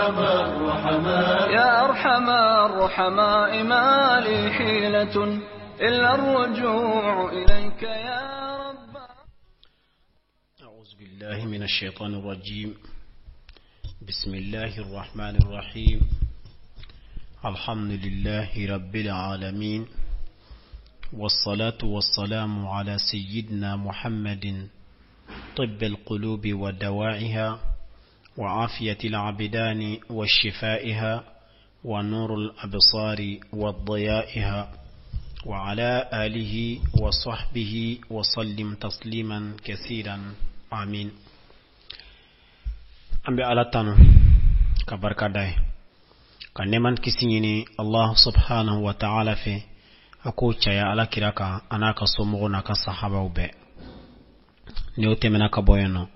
يا أرحم الرحماء ما لي حيلة إلا الرجوع إليك يا رب. أعوذ بالله من الشيطان الرجيم. بسم الله الرحمن الرحيم. الحمد لله رب العالمين، والصلاة والسلام على سيدنا محمد طب القلوب ودواعها وعافية العبدان وشفائها ونور الأبصار وضيائها، وعلى آله وصحبه وسلم تسليما كثيرا آمين. أمبي على تانو كبركة داي كنمان كسيني الله سبحانه وتعالى في أكو تشايا على كراكا أنا كسومغونا كصحابة وبي نيوتي منك بوينو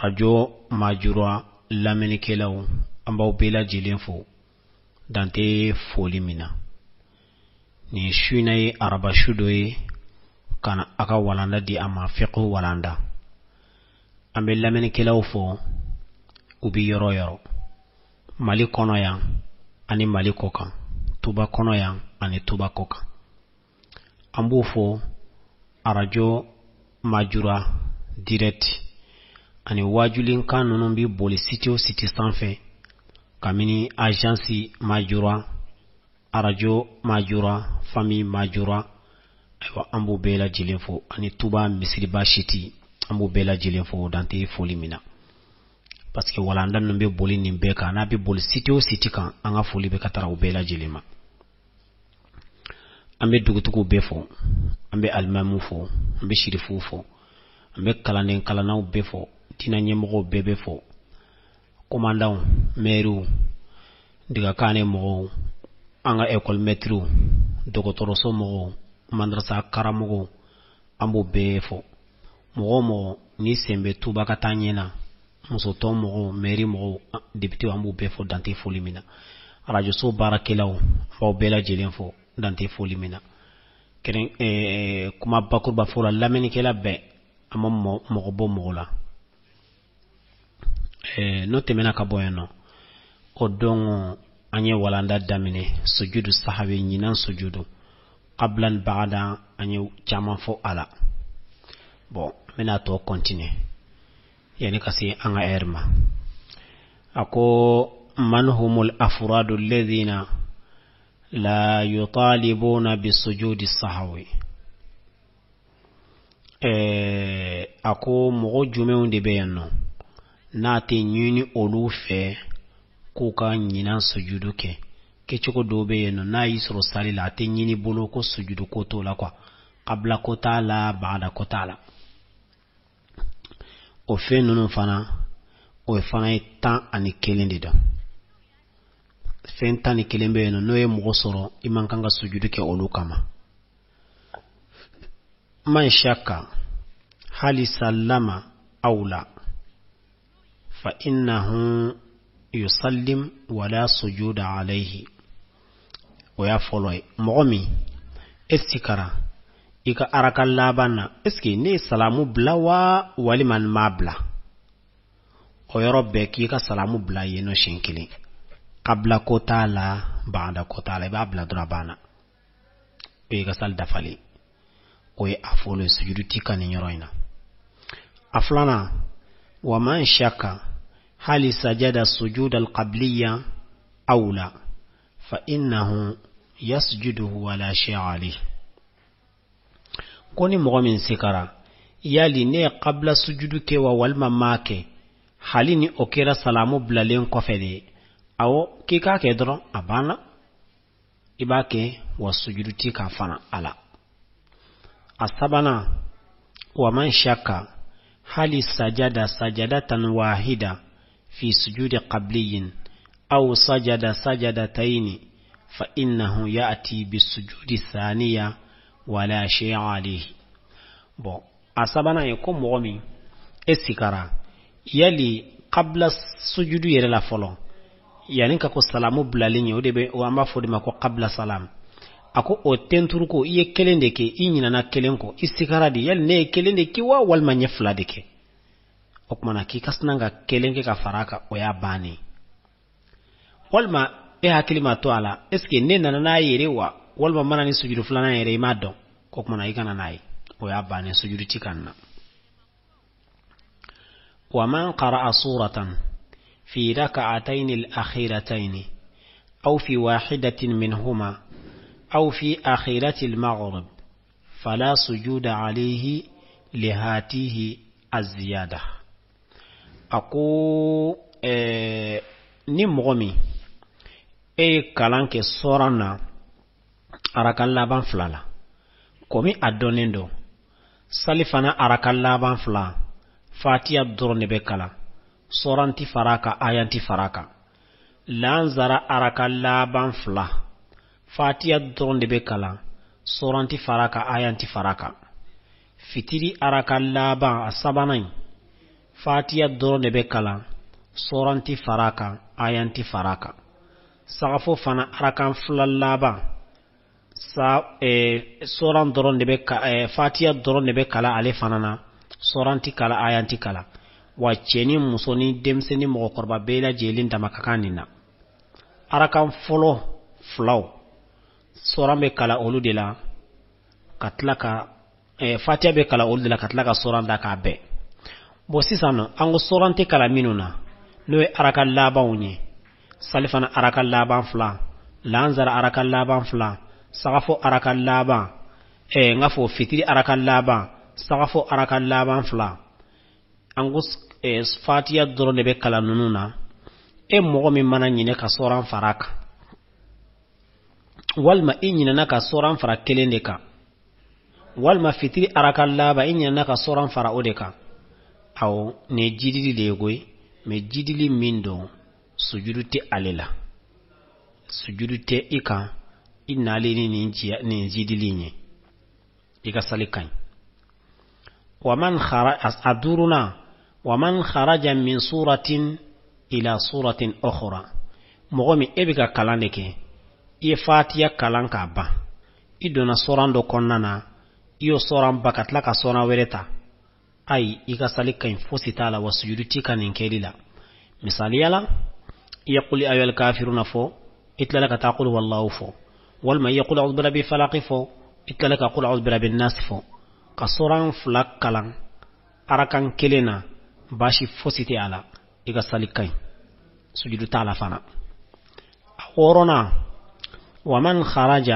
rajo majura lamini kelaw ambaw bela jilen fo dante foli mina ni shuinaye araba shudoye kana aka walanda di ama fiqhu walanda ambe lamini kelaw fo ubi yoro yoro mali kono yan ani mali kokan tuba kono yan ani tuba kokan ambu fo arajo majura direct ani wajulin kan nunun bi boli sitio siti sanfɛ kamini agence majura arajo majura famille majura aywa ambu bela jilen fo ani tuba misiri ba shiti ambu bela jilen fo dante foli mina parce que wala ndan be boli nin be ka na bi boli sitio siti kan anga foli be katara u bela jilema ambe dugutugu be fo ambe almamu fo ambe shirifu fo ambe kalanen kalanaw be fo tina nyemgo bebe fo commandant meru diga kane mo anga école metro dokotoro so mo madrasa karamogo ambo be fo mo ni sembe tuba katanyena muso to mo meri mo député ambo be fo dante fo limina radio so barakelaw fo bela jelen fo dante fo limina keren kuma bakur ba fo la lameni kela be amam mo bo mo la no temena ka boyano o dongo anye walanda damine sujudu sahabi nyinan sujudu qablan ba'da anye chama fo ala bon mena to continue yani kasi anga erma ako man humul afradu alladhina la yutalibuna bisujudi sahwi ako mo jumeun de beyanno naate nyini olu fe ko ka nyina sujudu ke choko dobe yeno na yisro sali la te nyini bolo ko sujudu ko to la kwa qabla ko taala baada ko taala o fe nunu fana o fana tan ani kelende do fe tan ani kelembe yeno no e mo soro iman kanga sujudu ke olu kama man shakka hali sallama aula فإنه يسلم ولا سجود عليه ويا فولوي مغمي استكرا إيكا أراك اللابانا اسكي ني سلامو بلاوا ولمن ما بلا ويربك إيكا سلامو بلا ينو شنكلي قبل كتالا بعد كتالا بابلا درابانا إيكا سال دفالي ويا أفولوي سجود تيكا نيروينا أفلانا ومن شك هل سجد السجود القبلية أو لا فإنه يسجده ولا شيء عليه كوني مغمين سكرا يالي ني قبل سجودك ووالما ماك حاليني أكيرا سلامو بلالين كفدي أو كيكا كدرو أبانا إباكي وسجودتي كافانا ألا أصابنا ومن شك هل سجد سجدة واحدة في سجود قبلي أو سجد سجدتين فإنه يأتي بالسجود الثانية ولا شيء عليه. bon asabana يكون مغمي السكرة يلي قبل السجود يرلا فلو يعني كاكو سلامو بلالين ودي وما فودي ماكو قبل سلام ako o tenturuko iye kelende ke inyina na kelenko istikara di yal ne kelende ki wa wal manye flade ke okmana ki kasnanga kelenge ka faraka o ya bani walma hakili ma to ala eske ne nana na yere wa walma mana ni sujudu fulana yere ma don ko kuma na ikana nayi o ya bane sujudu tikanna wa man qara'a suratan fi rak'atayn al-akhiratayn aw fi wahidatin minhuma aw fi akhirati al-maghrib fala sujuda alayhi lihatihi az-ziyada ako ni mogomi kalan ke sorana arakan laban flala komi adonendo salifana arakan laban fla fatiha drone be kala soranti faraka ayanti faraka lanzara arakan laban fla fatiha drone be kala soranti faraka ayanti faraka fitiri arakan laban asabanai fatiha drone be kala soranti faraka ayanti faraka sagafo fana arakan flallaba soran doron de be fatiha doron de be kala ale fanana soranti kala ayanti kala waceni musoni demseni mo korba bela jelin damakakanina arakan folo flow soran be kala olu de la katlaka fatiha be kala olu de la katlaka soran da ka be bo sisano ango soranti kala minuna no arakan labawni salifana arakan laban fla lanzara arakan laban fla sagafo arakan laban ngafo fitiri arakan laban sagafo arakan laban fla angus fatiha doro ne be kala nununa mogo min mana nyine ka soran faraka walma inyina na ka soran fara kelende ka walma fitiri arakan laba inyina na ka soran fara odeka aw ne jidili legoy me jidili mindo sujudu te alela sujudu te ika inna leni ni jidili nye ika salikan waman kharaja min suratin ila suratin ukhra mogomi ebika kalaneke iye fatiya kalan ka ba idona soran do konnana iyo soran bakatla ka soran wereta ay ika salikan fositala wa sujudu tika ninkelila misali yala يقول أيها الكافرون فو إتلك تقول والله فو والما يقول أعوذ برب الفلق فو إتلك أقول أعوذ برب الناس فو كسوران فلك كلام أركان كلنا باشي فوسيتي على إيغا سالكاين سجد تعالى فانا أورونا ومن خرج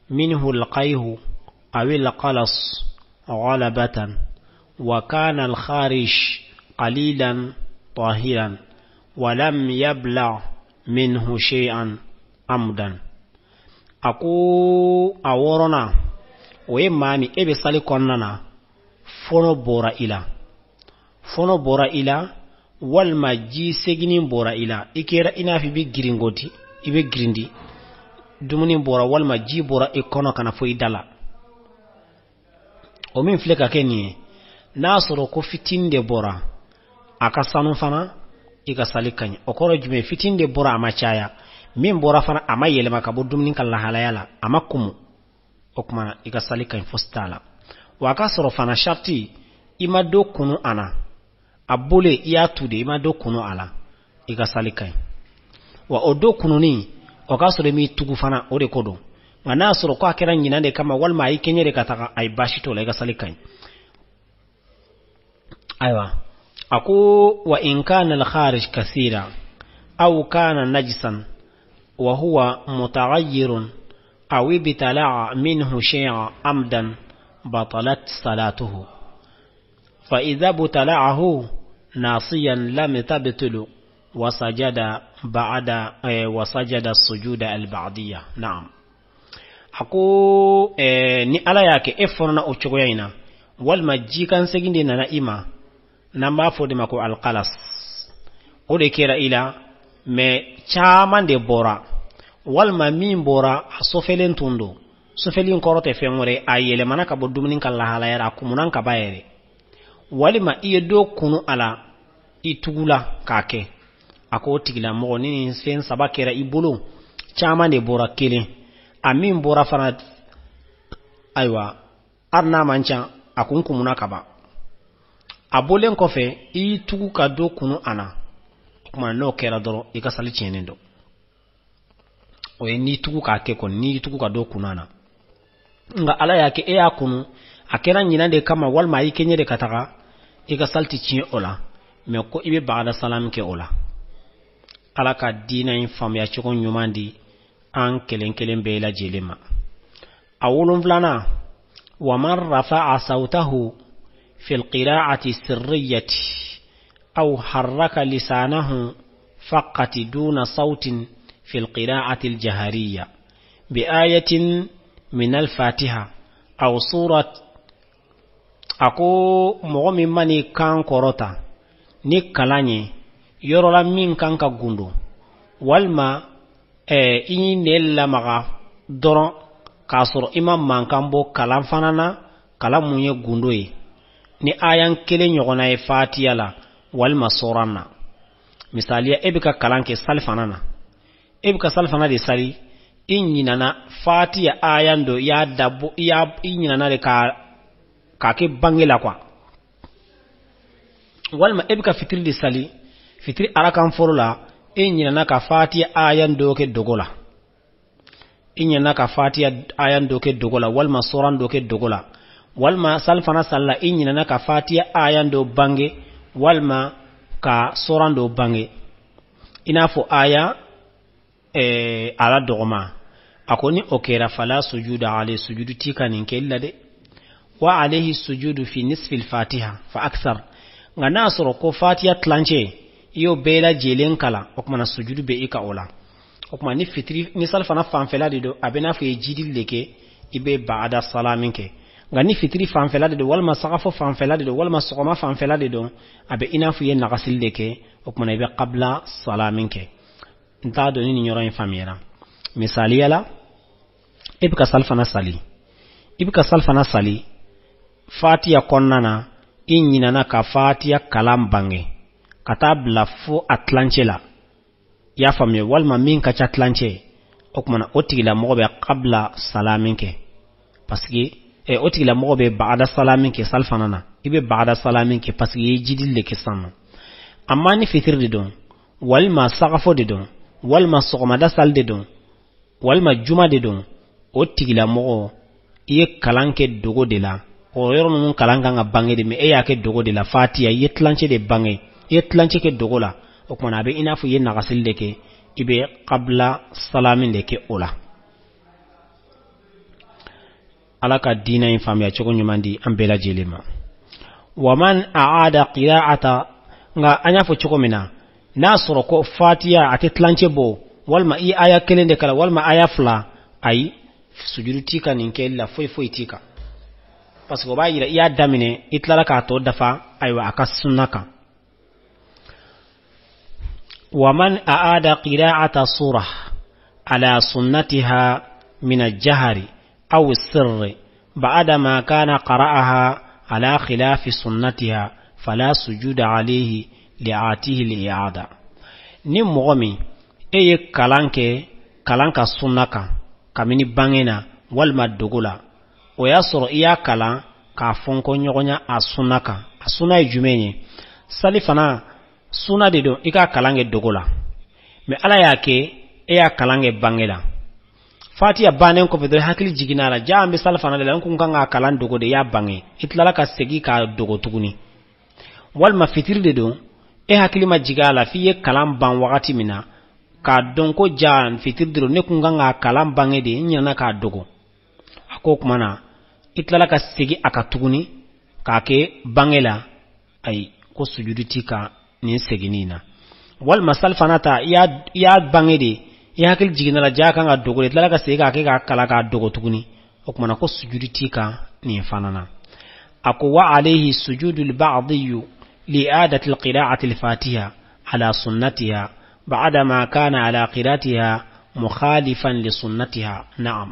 منه القيه أو القلص غلبة وكان الخارج قليلا طاهرا ولم يبلغ منه شيئا عمدا أكو أورنا ويمامي إبي سالي كوننا فونو بورا إلا والما جي سجنين بورا إلا إكيرا إنا في بي جرينغوتي إبي جريندي دومنين بورا والما جي بورا إكونا كان فوي دالا ومن فلكا كيني ناصرو كفتين دي بورا أكاسانو فانا ika salikanya okoro jume fitinde bora amachaya min bora fana amayele makabo dumnin kala halayala amakumu okmana ika salikanya fostala wakasoro fana sharti imado kunu ana abule iyatude imado kunu ala ika salikanya wa odo kunu ni wakasoro mi tugu fana ode kodo wanasoro kwa kera nyinande kama walma ayikenyere kataka ay bashito la ika salikanya aywa أكو وإن كان الخارج كثيرا أو كان نجسا وهو متغير أو ابتلع منه شيء عمدا بطلت صلاته فإذا ابتلعه ناصيا لم تبطل وسجد السجود البعدية. نعم أكو ni ala yake efona ochogoyina walma jikan seginde na ima namba fodi mako alqalas ode kera ila me chaman de bora walma min bora sofelen tundo sofelin korote femore ayele manaka bodumnin kala halayara kumunan ka bayere walima iye do kunu ala itugula kake ako tigila mo ni sen sabakera ibulu chaman de bora kele amin bora fana aywa arna mancha akun kumuna kaba abolen kofe i tugu ka do kunu ana kuma no kera doro i ka sali tienendo o ye ni tugu ka ke kon ni tugu ka do kunana nga ala yake e ya kunu akera nyina de kama walma yi kenye de kataga e ka salti ci ola me ko ibe baada salam ke ola ala ka dina in fam ya ci ko nyumandi an kelen be la jelema awulun flana wa man rafa'a sawtahu fi alqira'ati sirriyati aw harraka lisanahu faqat duna sautin fi alqira'ati aljahariyya bi ayatin min al-fatiha aw surat ako mogo min mani kan korota ni kalanye yorola min kan ka gundo walma ini nella maga doron kasoro imam man kan bo kalan fanana kalan munye gundo yi ni ayan kele nyogona e fatiha la walma soranna misaliya ebika kalan ke salfanana ebika salfana de sali inyinana fatiha ayan do ya dabbo ya inyinana de ka ke bangela kwa walma ebika fitri de sali fitri arakan forola inyinana ka fatiha ayan do ke dogola inyinana ka fatiha ayan do ke dogola walma soran do ke dogola walma salfana salla inyinana ka fatiha ayan do bange walma ka soran do bange inafo aya ala dogoma akoni okera fala sujuda alayhi sujudu tika ninke illa de wa alayhi sujudu fi nisfi al-fatiha fa akthar ngana asro ko fatiha tlanche yo bela jelen kala okmana sujudu be ika ola okma ni fitri ni salfana fanfela de do abena fu jidil leke ibe baada salaminke ngani fitri fanfela de do walma saqafo fanfela de do walma sokoma fanfela de do abe inafu ye nagasil leke okmana ibe qabla salaminke nta do ni nyoro infamiera misali yala ibka salfana sali fatiha konnana inyinana ka fatiha kalam bange katabla fu atlanchela ya famye walma min ka chatlanche okmana otigila mogobe qabla salaminke paski otigila mogobe baada salaminke salfanana ibe baada salaminke paski jidille ke sanno amma ni fitir de don walma saqafo de don walma sogomada sal de don walma juma de don otigila mogo iye kalanke dogo de la o yoro nun kalanga nga bange de me e yake dogo de la fatiha ye tlanche de bange ye tlanche ke dogo la okmana be inafu ye nagasil de ke ibe qabla salamin de ke ola alaka dina infam ya chogo nyumandi ambela jelema waman aada qira'ata nga anya fo chogo mina nasoro ko fatiha ate tlanche bo walma i aya kelende kala walma aya fla ay sujudu tika ninke illa foi tika parce que ba yira iya damine itlara ka to dafa aywa akas sunnaka waman aada qira'ata surah ala sunnatiha min al-jahri aw as-sirr ba'da ma kana qara'aha ala khilaf sunnatiha fala sujuda alayhi li'atihi li'ada ni mogomi eye kalanka sunnaka kamini bangena walma dogola o ya soro iya kalan ka fonko nyogonya asunaka asuna jumenye salifana suna de do ika kalange dogola me ala yake eya kalange bangela fatiha banen ko bedo hakili jiginala jambe salifana de lan kunga kalan dogode ya bange itlala ka segi ka dogo tuguni walma fitir de do e hakili majigala fiye kalan ban wakati mina ka donko jan fitir de ne kunga kalan bange de nyana ka dogo ako kumana itlala ka segi aka tuguni ka ke bangela ay ko sujudu tika ni seginina wal masal fanata ya bangede ya hakil jiginala jaka nga dogo itlala ka segi ka ke ka kala ka dogo tuguni okmana ko sujudu tika ni fanana ako wa alayhi sujudu al-ba'dhi li'adati al-qira'ati al-fatiha ala sunnatiha ba'da ma kana ala qira'atiha mukhalifan li sunnatiha na'am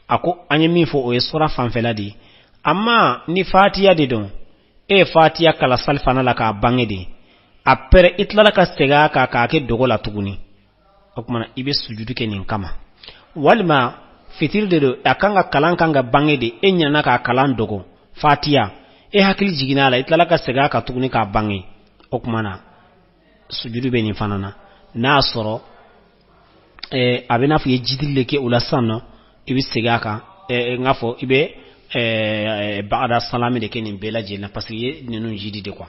ako anye min fo o ye sura fanfela di amma ni fatiha de don fatiha kala salfana la ka bange de apere itlala ka sega ka ke dogo la tuguni okmana ibe sujudu ke nin kama walma fitir de do akanga kalankanga bange de nyana ka kalan dogo fatiha hakili jigina la itlala ka sega ka tuguni ka bange okmana sujudu be nin fanana nasoro abena fu ye jidille ke ula sanno ibi sigaka ngafo ibe ba'da salami de kenin bela jelna parce que nenu jidi de quoi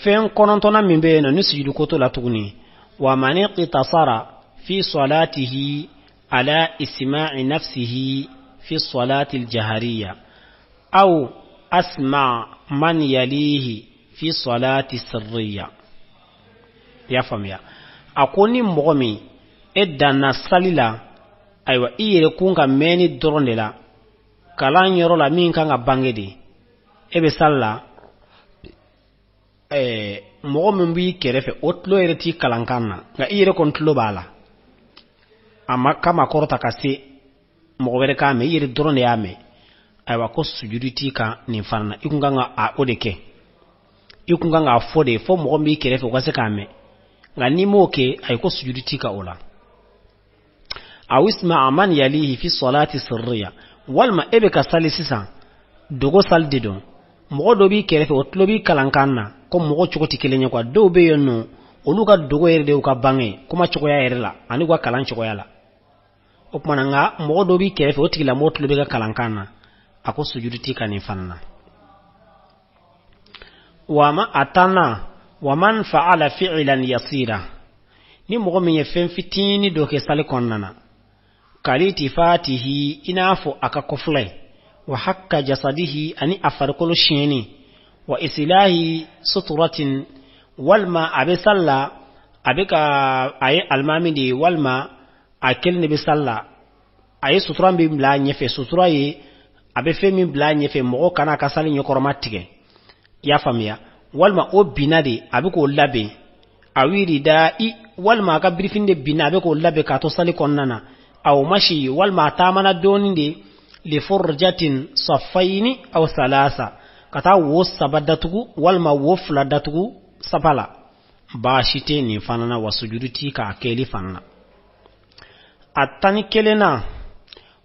fen konontona min be no ni sujudu koto la tuguni wa man iqtasara fi salatihi ala isma'i nafsihi fi salati al-jahariyya aw asma man yalihi fi salati sirriyya ya famia akoni mogomi edana salila aywa iyere kunga meni doronde la kalan yoro la min kanga bangedi ebe salla mogo min bi kerefe otlo yere ti kalankanna nga iyere kontlo bala amma kama korota kasi mogo bere kame iyere doronde yame aywa ko sujuditi ka ni farna ikunga nga a odeke ikunga nga fode fo mogo bi kerefe kwase kame nga nimo ke ay ko sujuditi ka ola awisma man yalihi fi salati sirriya walma ebe ka sali sisan dogo saldi don mogo do bi kerefe otlo bi kalankanna ko mogo chokoti kelenya kwa do be yonno oluga dogo yerde uka bange kuma choko ya yerla ani kwa kalan choko yala okmana nga mogo do bi kerefe otigila motlo be ka kalankanna ako sujuditi ka ni fanna wama atana waman fa'ala fi'lan yasira ni mogo min ye fen fitini do ke sali konnana kaliti fatihi inafu akakofle wa hakka jasadihi ani afarkulu shini wa isilahi suturatin walma abisalla abika ayi almami di walma akelni bisalla ayi suturan bi bla nyefe sutura yi abe femi bla nyefe mogo kana kasali nyokoromatige ya famia walma o binadi abiko labe awiri da i walma ka brifinde bina abiko labe ka to sali konnana aw mashi walma tamana doninde li furjatin saffaini aw thalatha kata wo sabadatugu walma wo fladatugu sabala bashite ni fanana wasujuduti ka akeli fanna atani kelena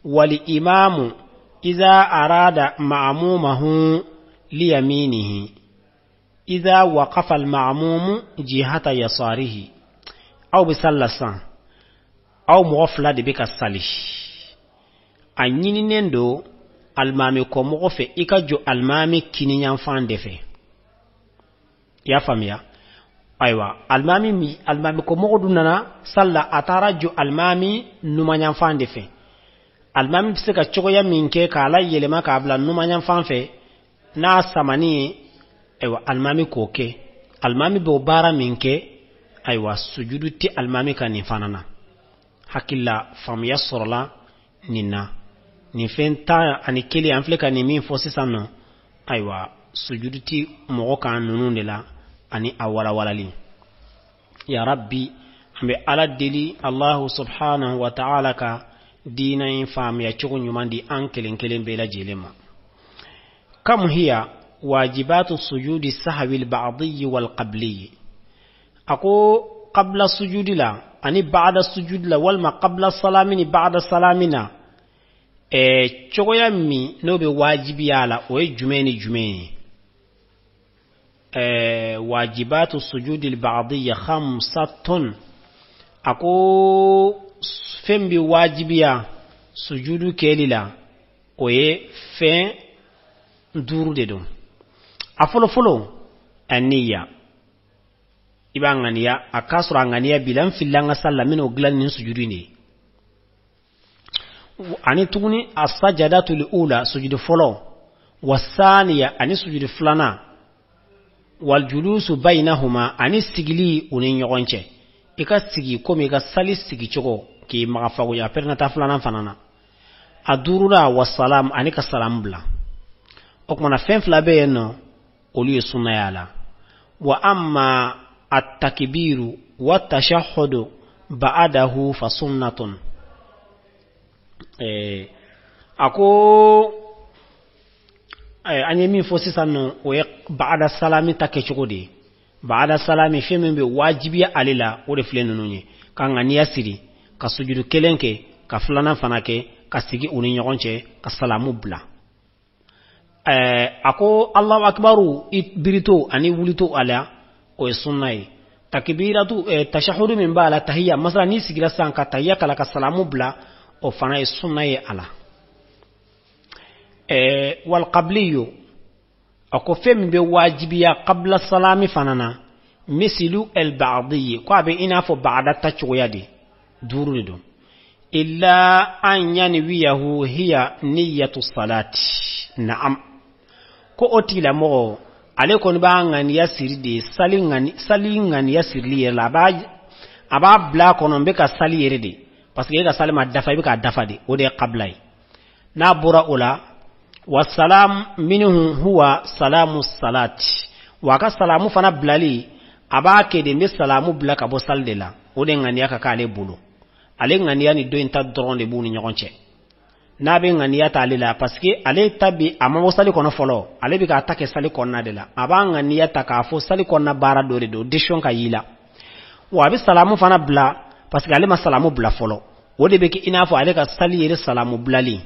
wali imamu idha arada ma'mumahu li yaminihi idha waqafa al ma'mumu jihata yasarihi aw bisallasa aw mughafla de bika salih anyini nendo almami ko mogo fe ikajo almami kini nyamfan defe ya famia aywa almami ko mogo dunana salla atarajo almami numa nyamfan defe almami biseka chogo ya minke kala yelema ka abla numa nyamfan fe na samani aywa almami koke almami bo bara minke aywa sujudu ti almami kan fanana hakilla famia sorla nina ni fenta ani keli anfleka ni min fosi sanno aywa sujuduti mogo kan nunun de la ani awala walali ya rabbi ambe ala deli allah subhanahu wa ta'ala ka dina in fam ya chugo nyumandi an kelen bela jelema kam hiya wajibatu sujudi sahwi al-ba'dhi wal-qabli ako qabla sujudi la ani ba'da sujudi la wal ma qabla salamini ba'da salamina chogoya mi no be wajibi yala o jumeni wajibatu sujudi al-ba'diyya khamsatun ako fembi wajibiya sujudu kelila o fe duru de don afolo aniya ibanganiya akasura anganiya bilan filanga sallamino glanin sujudu ne ani tuguni as-sajadatu li-ula sujudu folo wasaniya ani sujudu flana wal julusu bainahuma ani sigili unin yogonche ika sigi komi ka sali sigi chogo ki magafago ya perna ta flana fanana adurura wassalam ani ka salam bla okmana fen flabe yeno oli sunna yala wa amma at-takbiru wa tashahhudu ba'dahu fa sunnatun ako anye min fosi sanno o ba'da salami take chugodi ba'da salami femme be wajibi alila o refle nunye kan aniya siri ka sujudu kelenke ka flana fanake ka sigi uni nyogonche ka salamu bla ako allahu akbaru birito ani wulito ala o sunnai takbiratu tashahudu min bala tahiyya masala ni sigira san ka tahiyya kala ka salamu bla o fana e sunna ye ala wal qabliyu ako fem be wajibiya qabla salami fanana misilu al ba'dhi ko abe ina fo ba'da tachoyadi duru do illa an yanwiyahu hiya niyyatu salati na'am ko otila mo ale kon ba ngani yasiri de salingani yasirli yela aba bla kono be ka sali yerede parce que ga salima dafa be ka dafa de o de qablay na bura ula wassalam minhu huwa salamu salati wa ka salamu fana blali aba ke de me salamu bla ka bo saldela o de ngani aka kale bulu ale ngani yani do inta dron de buni nyogonche na be ngani ya talila parce que ale tabi amamo sali kono folo ale bi ka atake sali konna de la aba ngani ya taka fo sali konna bara dore do dishon ka yila wa bi salamu fana bla parce que ale ma salamu bla folo o de be ki ina fo ale ka sali yere salamu blali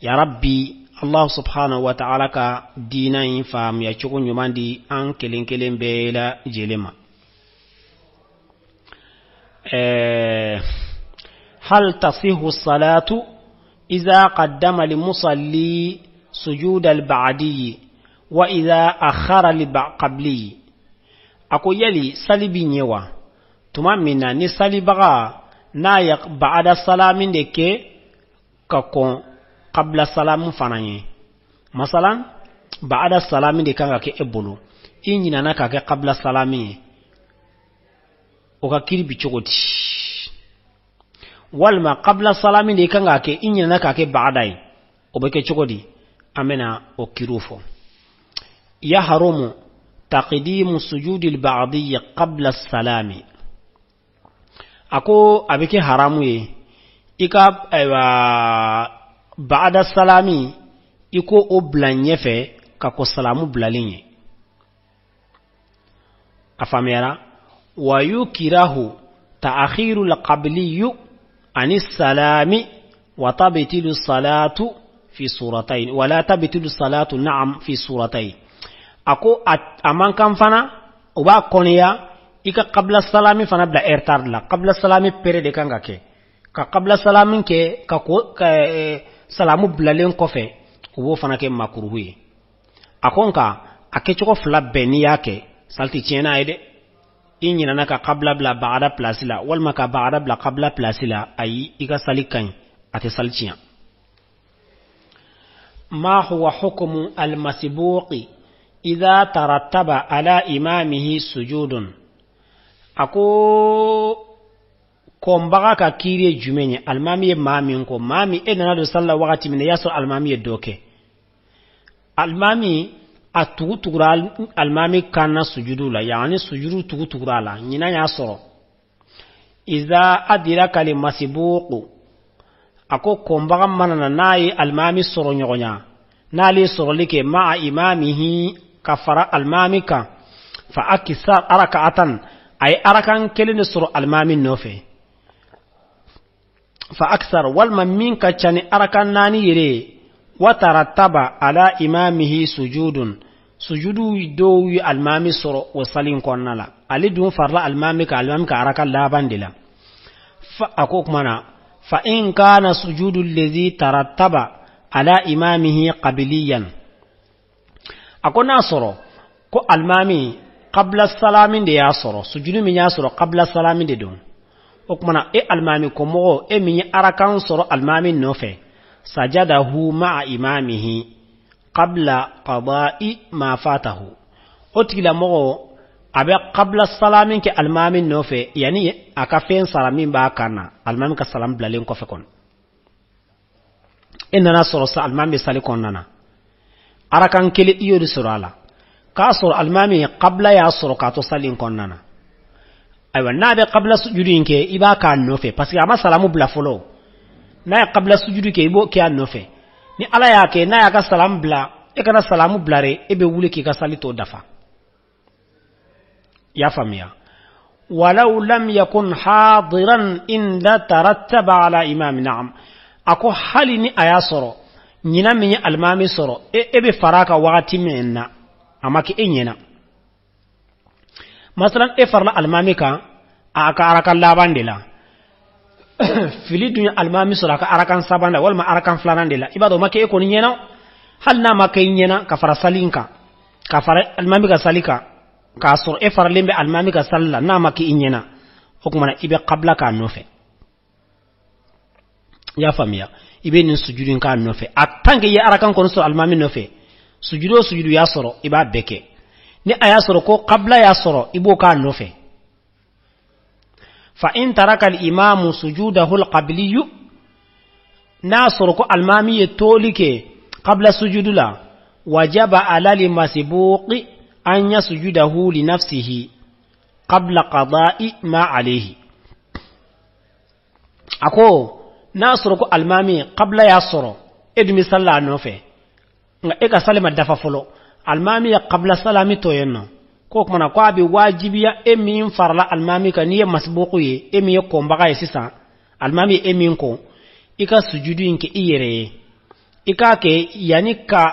ya rabbi Allah subhanahu wa ta'ala ka dina yin fam ya chugo nyumandi an kelen bela jelema hal tasihu salatu إذا قدم لمصلي سجود البعدي وإذا أخر لقبلي أكو يلي سالبي نيوا تمامنا نسالي بغا نايق بعد السلام ديك ككون قبل السلام فناني مثلا بعد السلام ديك كاكي إبولو إني نانا كاكي قبل السلام وكاكيري بيشوكوتي walma qabla salami de kanga ke inya naka ke baadai obeke chokodi amena okirufo ya harumu taqdimu sujudil ba'di qabla salami ako abeke haramu ye ika baada salami iko oblanye fe kako salamu blalinye afamera wa yukirahu ta'khirul qabliyu عن السلام وتبطل الصلاة في سورتين ولا تبطل الصلاة نعم في سورتين أكو أمان كان فنا وبا كونيا إيكا قبل السلام فنا بلا إرتار لا قبل السلام بيرد كانغا كي قبل السلام كي سلام بلا لين كوفي وبو فنا كي مكروهي أكونكا أكيتشوكو فلا بنيا كي سالتي تينا ايدي إني ناكا قبل بلا بعد بلاسلا والما كا بعد بلا قبل بلاسلا أي إيكا سالكين أتسالتيا ما هو حكم المسبوق إذا ترتب على إمامه سجود أكو كومباغا كا كيري جميني المامي مامي نكو مامي إننا دو صلى وقت من ياسر المامي دوكي المامي atugu tugura almami kana sujudu la yani sujudu tugu tugura la nyina ya soro iza adira kali masibuqu ako kombaga manana nayi almami soro nyogonya nali soro like ma imamihi kafara almamika fa akisar arakatan ay arakan kelene soro almami nofe fa aksar wal minka chani arakan nani yire watarattaba ala imamihi sujudu dowi almami soro wasalin konnala ali dun farla almami ka araka labandila fa akokmana fa in kana sujudu allazi tarattaba ala imamihi qabiliyan akona soro ko almami qabla salamin de ya soro sujudu min ya soro qabla salamin de don okmana almami ko mo min arakan soro almami nofe sajadahu ma'a imamihi qabla qada'i ma fatahu otila mo abe qabla salamin ke almamin nofe yani akafen salamin ba kana almamin ka salam blalen ko fe kon inna soro sa almami sali kon nana arakan kele iyo di surala ka soro almami qabla ya soro ka to salin kon nana aywa nabe qabla sujudin ke iba ka nofe parce que ama salamu bla folo na qabla sujudu ke ibo ke anofe ni ala ya ke na ya ka salam bla e kana salamu blare e be wule ke ka salito dafa ya famia walau lam yakun hadiran in la tarattaba ala imam na'am ako halini ayasoro nyina min almami soro e be faraka wakati menna amaki enyena masalan e farla almami ka aka arakan labandela fili dunya almami sura ka arakan sabanda wal ma arakan flanandela ibado make ko nyena halna make nyena ka fara salinka ka fara almami ka salika ka sur e fara lembe almami ka salla na make nyena hukmana ibe qabla ka nofe ya famiya ibe nin sujudin ka nofe atange ya arakan ko sur almami nofe sujudu ya soro iba beke ni aya soro ko qabla ya soro ibo ka nofe fa in taraka al imamu sujudahu al qabli nasoro ko almami tolike qabla sujudula wajaba ala li masbuqi an yasjudahu li nafsihi qabla qada'i ma alayhi ako nasoro ko almami qabla ya soro edmi salla nofe nga e ka salima dafa folo almami ya qabla salami to yenno ko kuma ko abi wajibiya e min farla almami ka niye masbuqu ye e mi ko mbaga sisa almami e min ko ika sujudu inke iyere ika ke yani ka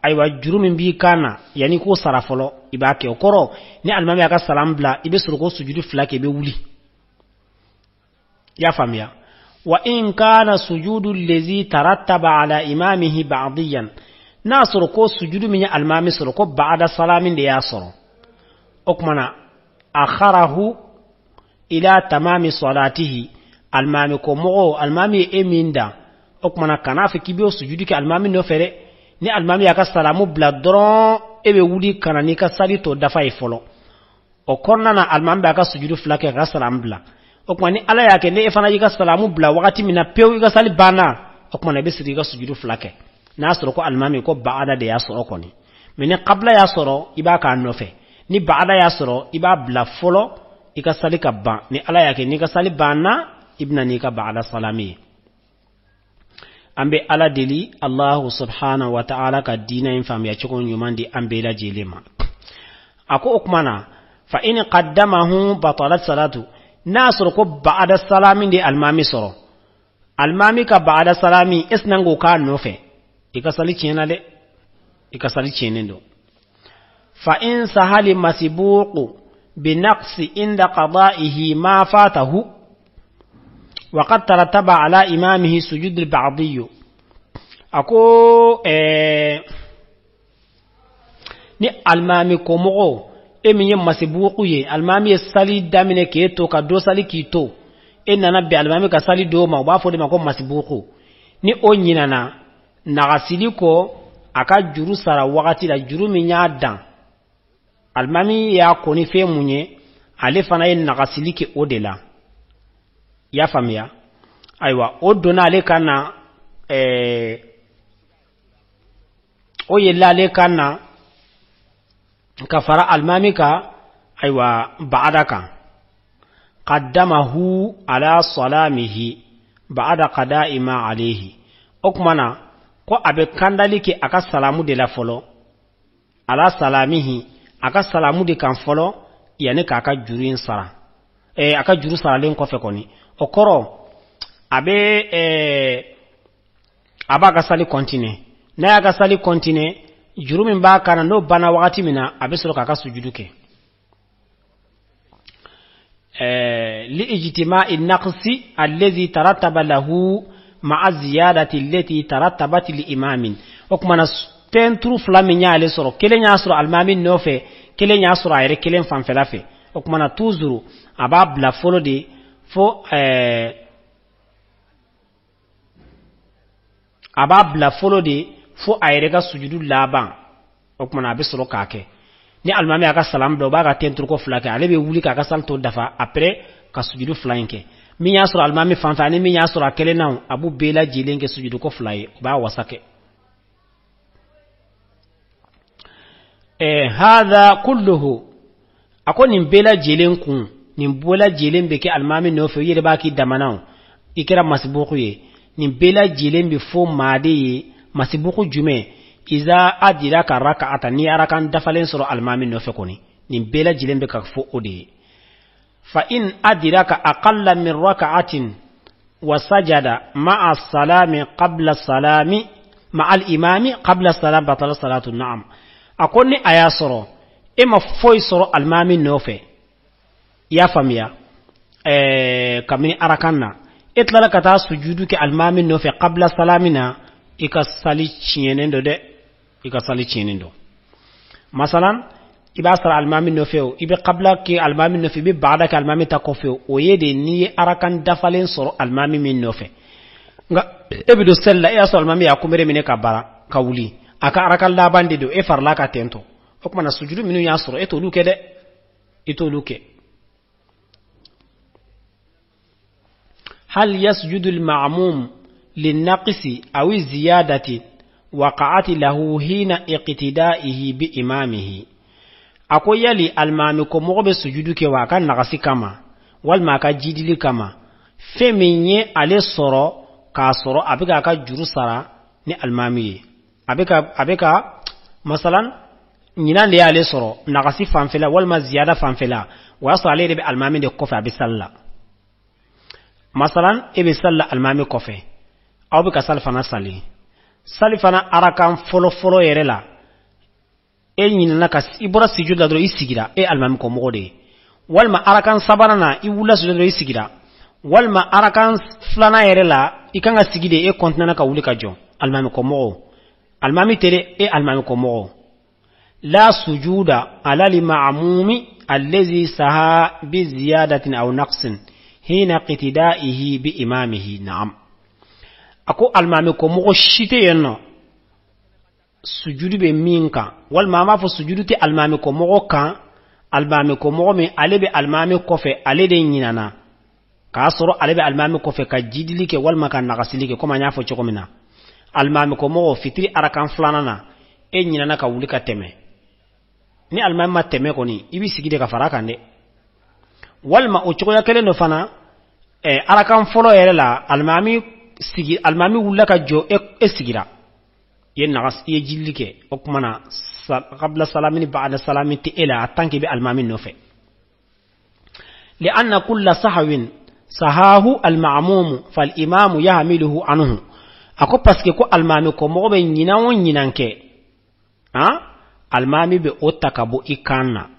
aywa jurumin bi kana yani ko sara folo ibake okoro ni almami aka salam bla ibe suru ko sujudu flake be wuli ya famia wa in kana sujudu allazi tarattaba ala imamihi ba'diyan nasuru ko sujudu min almami suru ko ba'da salamin da ya suru okmana akharahu ila tamami salatihi almami ko mo almami eminda okmana kana fe kibiyo sujudu ke almami no fere ni almami aka salamu bla dron ebe wudi kana ni ka sali to dafa e folo okonna na almami aka sujudu flake ka salam bla okmani ala yake ne efana yika salamu bla wakati mina pew yika sali bana okmana be siri ka sujudu flake nasro ko almami ko baada de yasoro koni mene qabla yasoro ibaka nofe ni baada yasoro iba bla folo ika sali ka ba ni ala yake ni ka sali bana ibna ni ka baada salami ambe ala deli Allah subhanahu wa ta'ala ka dina infam ya chukon yumandi ambe la jelema ako okmana fa in qaddamahu batalat salatu nasr ko ba'da salami de almami soro almami ka ba'da salami isnango ka nofe ikasali chena de ikasali chenendo fa in sahali masbuqu bi naqsi inda qada'ihi ma fatahu wa qad tarattaba ala imamihi sujud al-ba'di ako ni almami ko mo emiye masbuqu ye almami sali damine ke to ka do sali kito enana bi almami ka sali do ma ba fo de ma ko masbuqu ni onyinana nagasili ko aka juru sara wakati la juru minya dan almami ya koni fe munye ale fana ye nagasili ke odela ya famia aywa odona ale kana o yella ale kana kafara almami ka aywa ba'daka qaddamahu ala salamihi ba'da qada'i ma alayhi okmana ko abe kandali ke aka salamu de la folo ala salamihi aka salamu de kan folo yani ka aka jurin sara aka juru sara len ko fe koni okoro abe aba ka sali continue na aka sali continue juru min ba kana no bana wakati mina abe solo ka aka sujudu ke li ijtima'i naqsi alladhi tarattaba lahu ma'a ziyadati allati tarattabat li imamin okmana tentru flami nyaale soro kele nya soro almamin nofe kele nya soro ayre kele fanfela fe okmana tuzuru aba bla folo de fo aba bla folo de fo ayre ga sujudu laban okmana abe soro kake ni almami aka salam do ba ga tentru ko flake alebe wuli ka ka salto dafa après ka sujudu flanke min ya sura almami fanfani min ya sura kele naw abu bela jilenge sujudu ko fly ba wasake hadha kulluhu akoni bela jilen kun nin bola jilen be ke almami no fe yede ba ki damanaw ikira masbuqu ye nin bela jilen be fo made ye masbuqu jume iza adira ka rak'ata ni arakan dafalen sura almami no fe koni nin bela jilen be ka fo ode فإن أدرك أقل من ركعة وسجد مع السلام قبل السلام مع الإمام قبل السلام بطل صلاة النعم أقول أياسر إما فويسر المامي نوفي ya famiya kamini arakanna itlala kata sujudu ke almami no fe qabla salamina ikasali chienendo de ikasali chienendo masalan ibasara almami no fe ibe qabla ke almami no fe be baada ke almami ta ko fe o yede ni arakan dafalen soro almami min no fe nga ebido sella ya so almami ya kumere mine ka bara kawuli aka arakan labande do e farla ka tento o kuma na sujudu minu ya soro eto luke de eto luke هل يسجد المعموم للنقص أو الزيادة وقعت له حين اقتدائه بإمامه أكو يلي المامي كمغب سجودك وكان نقص كما والما كجدل كما فمني على الصرا كصرا أبيك كجرو صرا ني المامي أبيك مثلا نينا لي على الصرا نقص فانفلا والما زيادة فانفلا ويصل عليه بالمامي دي كوفي بسلا masalan ebe salla almami kofe aw be ka salfana sali salfana arakan folo yere la e nyina na ka ibura sujud la do isigira e almami ko mogode walma arakan sabana na iwula sujud do isigira walma arakan flana yere la ikanga sigide e kontana na ka wuli ka jo almami ko mogo almami tere e almami ko mogo la sujuda ala li ma'mumi allazi saha bi ziyadatin aw naqsin hina qitidaihi bi imamihi na'am ako almami ko mo shite yenno sujudu be minka wal mama fo sujudu te almami ko mo kan almami ko mo me alebe almami ko fe alede nyinana ka soro alebe almami ko fe ka jidili ke wal maka nagasili ke koma nyafo chokomina almami ko mo fitri arakan flanana e nyinana ka wuli ka teme ni almami ma teme ko ni ibi sigide ka faraka nde walma o choya kele no fana arakan folo yere la almami sigi almami wulla ka jo e sigira yen nagas ye jillike o kumana qabla salamini ba'da salamini ti ila tanki bi almami no fe li anna kull sahwin sahahu alma'mum fal imam yahmiluhu anhu ako paske ko almami ko mo be nyina won nyinanke almami be otakabo ikanna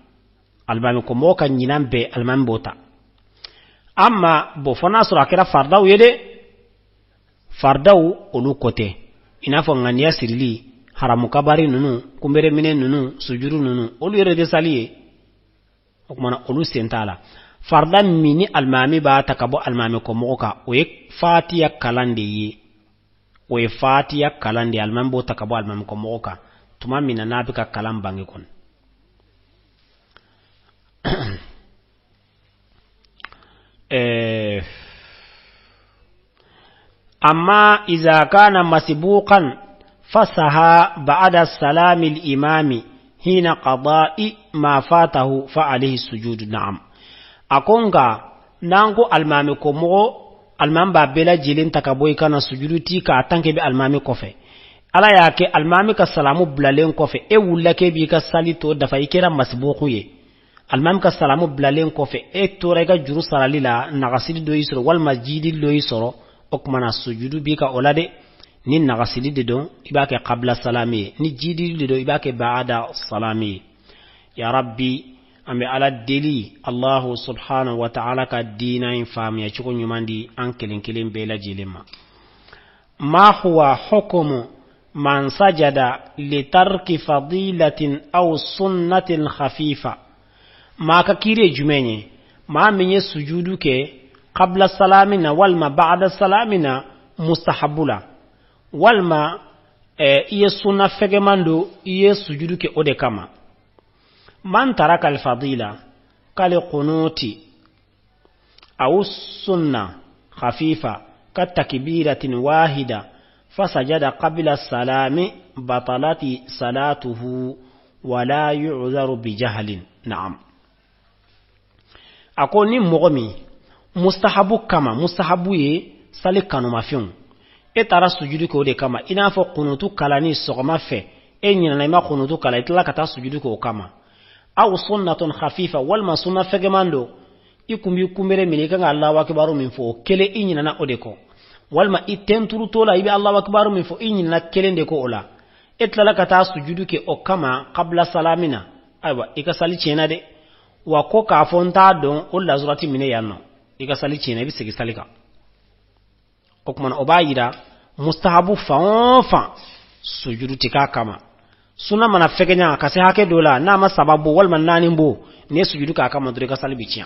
almami ko mo kan nyinan be almami bota amma bo fona sura kira fardaw yede fardaw olu kote ina fo ngania sirili haramu kabari nunu kumbere mine nunu sujuru nunu olu yere de saliye okmana olu sentala farda mini almami ba takabo almami ko mo ka o ek fatiya kalande yi o e fatiya kalande almami bo takabo almami ko mo ka tuma mina nabi ka kalam bangi kon أما إذا كان مسبوقا فسها بعد السلام الإمام حين قضاء ما فاته فعليه السجود نعم أكونغا نانغو المامي كومو المام بابلا جيلين تكابوي كان سجود تيكا أتانكي بالمامي كوفي ala yake almami ka salamu blalen kofe e wullake bi ka salito dafa ikira masbuquye almami ka salamu blalen kofe e torega juru saralila nagasidi do yisro wal masjidi do yisro okmana sujudu bi ka olade ni nagasidi de don ibake qabla salami ni jidi de do ibake baada salami ya rabbi ambe ala deli allah subhanahu wa ta'ala ka dina infam ya chuko nyumandi ankelin kelin bela jilema ma huwa hukumu من سجد لترك فضيلة أو سنة خفيفة ما كيري جمعني ما من سجودك قبل السلامنا والما بعد السلامنا مستحبولا والما إيه سنة فجماندو إيه سجودك أودي كما من ترك الفضيلة كالقنوت أو السنة خفيفة كالتكبيرة واحدة فسجد قبل السلام بطلت صلاته ولا يعذر بجهل نعم أقول مغمي مستحب كما مستحب سالك كانوا مافيون اترى سجودك ودي كما إنا فو قنوتو كالاني سغما في إننا نما قنوتو كالا إتلا كتا سجودك كما أو سنة خفيفة والما سنة فجماندو يكم بيري منيكا الله وكبارو من فو كلي إننا نا أوديكو walma itten turu tola ibe Allahu akbar min fo inyin na kelende ko ola etla la kata sujudu ke o kama qabla salamina aywa ika sali chena de wa ko ka fonta don o lazurati mine yanno iga sali cine bi sigi salika o kuma o bayida mustahabu fa sujudu tika kama suna mana fegenya ka se hake dola na ma sababu wal man nanin bo ne sujudu ka kama dure ka sali biciya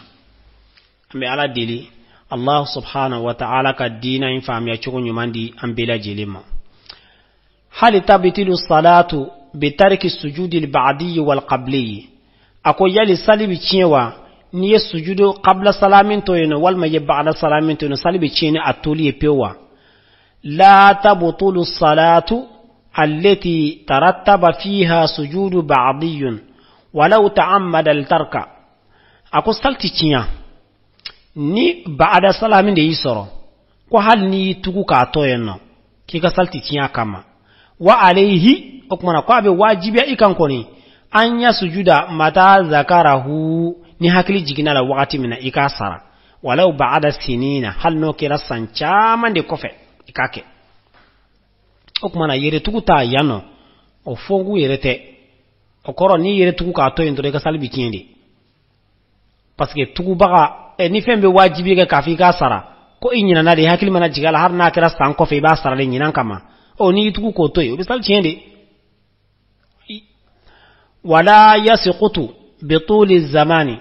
ambe ala deli Allah subhanahu wa ta'ala ka dina in famiya chugo nyumandi ambela jelema hal tabtilu salatu bi tarki sujudi al ba'di wal qabli ako yali sali biciwa ni sujudu qabla salamin to yeno wal ma ba'da salamin to sali bicini atuli pewa la tabtulu salatu التي ترتب فيها سجود بعضي ولو تعمد الترك ako salti tinya ni ba'da salamin da yisoro ko hal ni tugu ka toyenno kika salti tinya kama wa alayhi okmana ko abe wajibi ikan ko ni anya sujuda mata zakarahu ni hakili jigina la wakati mina ikasara walau ba'da sinina hal no kira sancha mande kofe ikake okmana yere tugu ta yano o fongu yerete okoro ni yere tugu ka toyendo de ka salbi tiende parce que tugu baga ni fembe wajibi ga kafi ka sara ko inyina na de hakili mana jigala har na kira san kofe ba sara le nyinan kama o ni tugu ko toyo be sal tiende wala yasqutu bi tuli zamani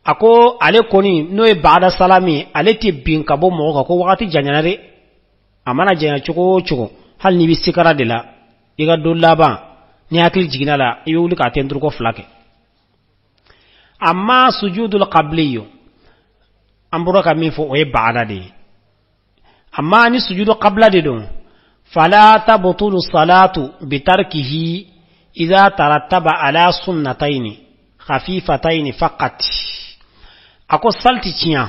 ako ale koni no e ba'da salami ale ti bin kabo mo ko wakati janyanare amana janya chugo hal ni bisikara de la iga dolla ba ni hakil jigina la yuli ka tendur ko flake amma sujudul qabliyo ambura ka min fo o e ba'da de amma ni sujudu qabla de don fala tabtulu salatu bitarkihi idha tarattaba ala sunnatayn khafifatayn faqat ako salti tiya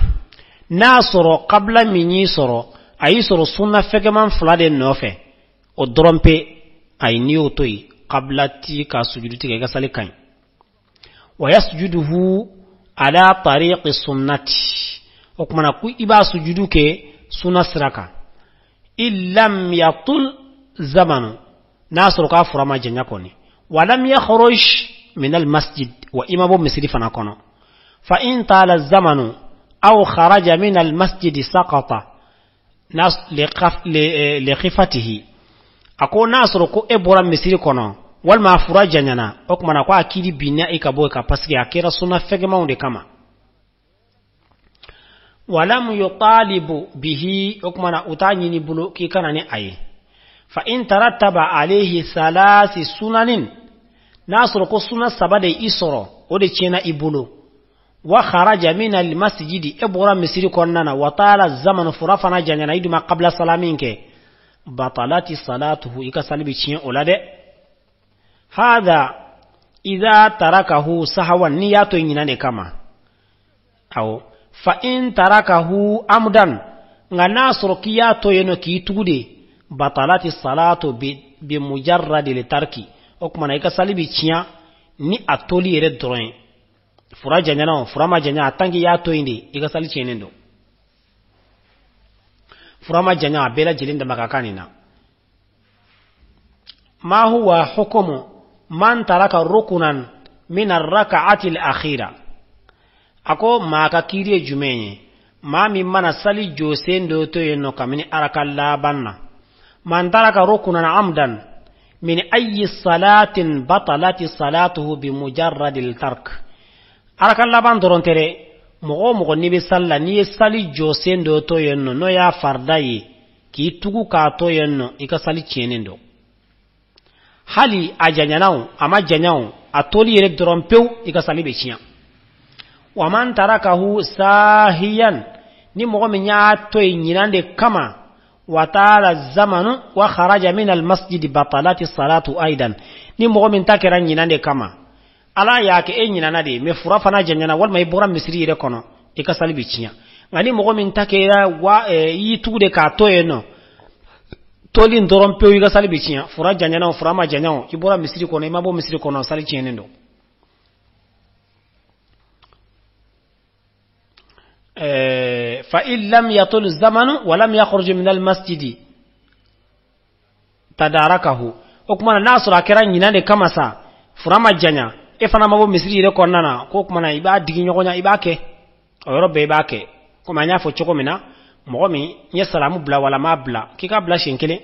nasoro qabla minyi soro ayi soro sunna fegeman fulade nofe o drompe ay niyo toy qabla ti ka sujudu ti ga sali kan wa yasjuduhu ala tariqi sunnati o kuma ku iba sujudu ke sunna siraka illam yatul zamanu nasoro ka furama janya koni walam yakhruj min al masjid wa imamu misri fana kono fa in tala zamanu aw kharaja min al masjid saqata nas li khifatihi ako nasoro ko ebora misiri kono wal ma fura janyana okmana ko akidi binna ikabo ka paske akira sunna fege maunde kama walam yutalibu bihi okmana utanyi ni bulu ki kana ni ayi fa in tarattaba alayhi salasi sunanin nasoro ko sunna sabade isoro ode chena ibulu wa kharaja min al masjidi ebora misiri konnana wa tala zaman furafana janyana iduma qabla salaminke batalati salatuhu ikasalibi chien olade hadha idha tarakahu sahawan niyato nyinane kama au fa in tarakahu amdan nganasro kiyato yeno kitugude batalati salatu bi mujarrad litarki okmana ikasalibi chien ni atoli ere droin fura janyana furama janya atangi yato indi ikasali chienendo furama janya bela jilinda makakanina ma huwa hukumu man taraka rukunan min ar-rak'ati al-akhira ako maka kiriye jumenye mami mana sali josendo to yeno kamini arakalla banna man taraka rukunan amdan min ayyi salatin batalati salatuhu bi mujarrad al-tark arakalla ban dorontere mogo ni be salla ni sali josendo to yenno no ya fardayi ki tugu ka to yenno ika sali chenendo hali ajanyanaw ama janyaw atoli yere dorompew ika sali be chiya wa man tarakahu sahiyan ni mogo nya to nyinande kama wa tala zamanu wa kharaja min al masjid batalati salatu aidan ni mogo min takera nyinande kama ala yake nyinana de me fura fana janyana wal may bora misri yere kono e ka salibi cinya ngani mogo min takera wa yi tude ka toyeno tolin dorom pe yi ga salibi cinya fura janyana fura ma janyao ki bora misri kono ma bo misri kono sali cienendo fa in lam yatul zamanu wa lam yakhruj min al masjid tadarakahu okuma nasra kiran nyinane kama sa fura ma janya e fana mabo misri re konnana ko kuma na iba digi nyogonya iba ke o yoro be ba ke ko ma nya fo choko mina mo mi nya salamu bla wala ma bla kika bla shenkele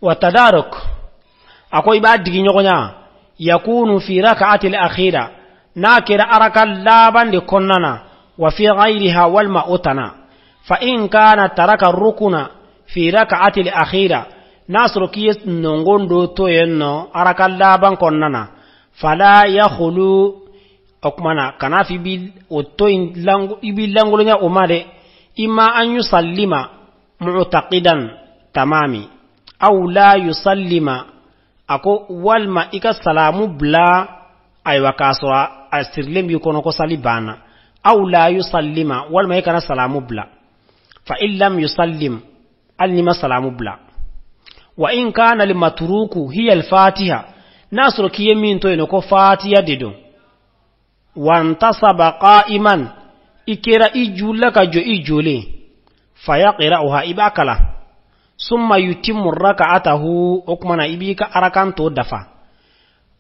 wa tadaruk ako iba digi nyogonya yakunu fi rak'ati al-akhira nakira araka laban de konnana wa fi ghayriha wal ma'utana fa in kana taraka ar-rukuna fi rak'ati al-akhira nasru kiyes nongondo to yenno araka laban konnana fala yakhulu okmana kana fi bil otto ibil langolonya umade imma an yusallima mu'taqidan tamami aw la yusallima ako walma ika salamu bla aywa kasra asirlem yukono ko salibana aw la yusallima walma ika salamu bla fa illam yusallim alnima salamu bla wa in kana limatruku hiya al-fatiha nasru kiyemin to eno ko fatiha dedo wantasaba qa'iman ikira ijulaka jo ijule fayaqra'uha ibakala summa yutimmu rak'atahu okmana ibika arakanto dafa